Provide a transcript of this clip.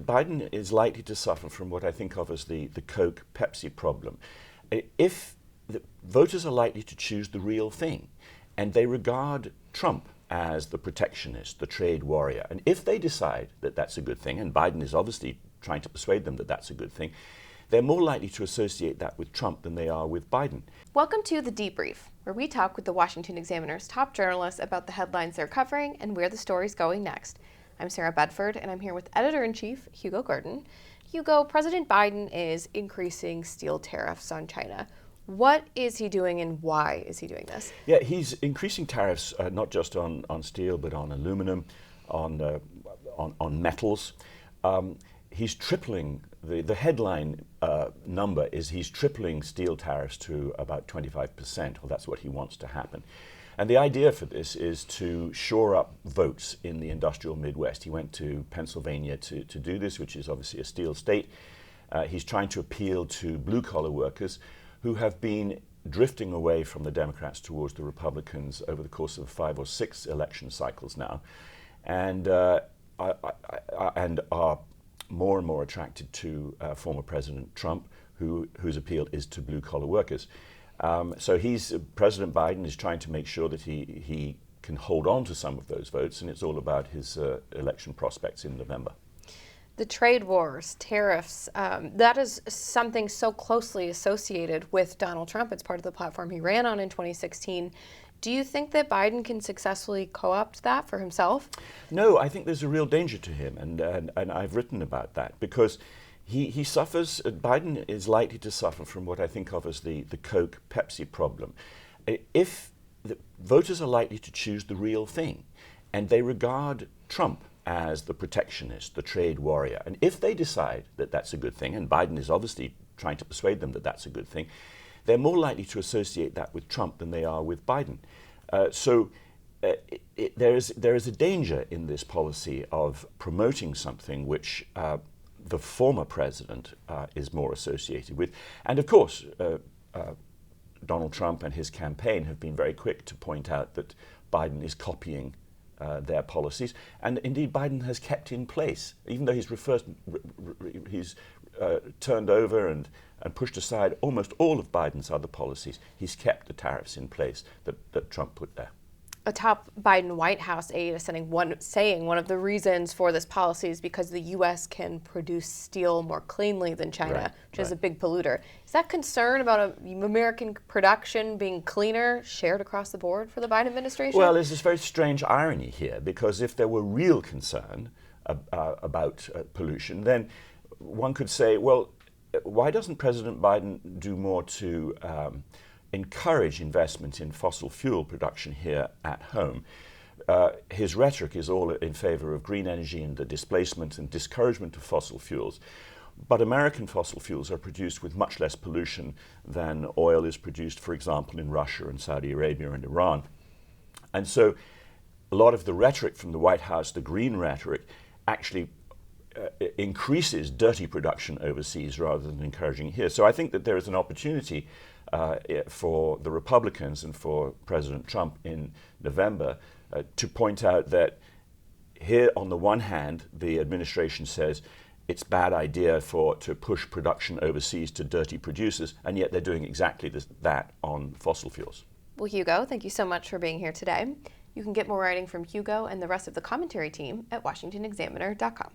Biden is likely to suffer from what I think of as the Coke-Pepsi problem. If the voters are likely to choose the real thing, and they regard Trump as the protectionist, the trade warrior, and if they decide that that's a good thing, and Biden is obviously trying to persuade them that that's a good thing, they're more likely to associate that with Trump than they are with Biden. Welcome to The Debrief, where we talk with the Washington Examiner's top journalists about the headlines they're covering and where the story's going next. I'm Sarah Bedford, and I'm here with Editor-in-Chief Hugo Gurdon. Hugo, President Biden is increasing steel tariffs on China. What is he doing and why is he doing this? Yeah, he's increasing tariffs not just on steel, but on aluminum, on metals. He's tripling, the headline number is he's tripling steel tariffs to about 25%. Well, that's what he wants to happen. And the idea for this is to shore up votes in the industrial Midwest. He went to Pennsylvania to do this, which is obviously a steel state. He's trying to appeal to blue-collar workers who have been drifting away from the Democrats towards the Republicans over the course of 5 or 6 election cycles now, and are more and more attracted to former President Trump, whose appeal is to blue-collar workers. So President Biden is trying to make sure that he can hold on to some of those votes, and it's all about his election prospects in November. The trade wars, tariffs, that is something so closely associated with Donald Trump. It's part of the platform he ran on in 2016. Do you think that Biden can successfully co-opt that for himself? No, I think there's a real danger to him, and I've written about that, because he suffers, Biden is likely to suffer from what I think of as the Coke-Pepsi problem. If the voters are likely to choose the real thing, and they regard Trump as the protectionist, the trade warrior, and if they decide that that's a good thing, and Biden is obviously trying to persuade them that that's a good thing, they're more likely to associate that with Trump than they are with Biden. There is a danger in this policy of promoting something which the former president is more associated with. And of course, Donald Trump and his campaign have been very quick to point out that Biden is copying their policies, and indeed Biden has kept in place, even though he's turned over and pushed aside almost all of Biden's other policies, he's kept the tariffs in place that Trump put there. A top Biden White House aide is saying one of the reasons for this policy is because the U.S. can produce steel more cleanly than China, which is a big polluter. Is that concern about American production being cleaner shared across the board for the Biden administration? Well, there's this very strange irony here, because if there were real concern about pollution, then one could say, well, why doesn't President Biden do more to encourage investment in fossil fuel production here at home? His rhetoric is all in favor of green energy and the displacement and discouragement of fossil fuels. But American fossil fuels are produced with much less pollution than oil is produced, for example, in Russia and Saudi Arabia and Iran. And so a lot of the rhetoric from the White House, the green rhetoric, actually increases dirty production overseas rather than encouraging it here. So I think that there is an opportunity for the Republicans and for President Trump in November to point out that here, on the one hand, the administration says it's a bad idea to push production overseas to dirty producers, and yet they're doing exactly that on fossil fuels. Well, Hugo, thank you so much for being here today. You can get more writing from Hugo and the rest of the commentary team at washingtonexaminer.com.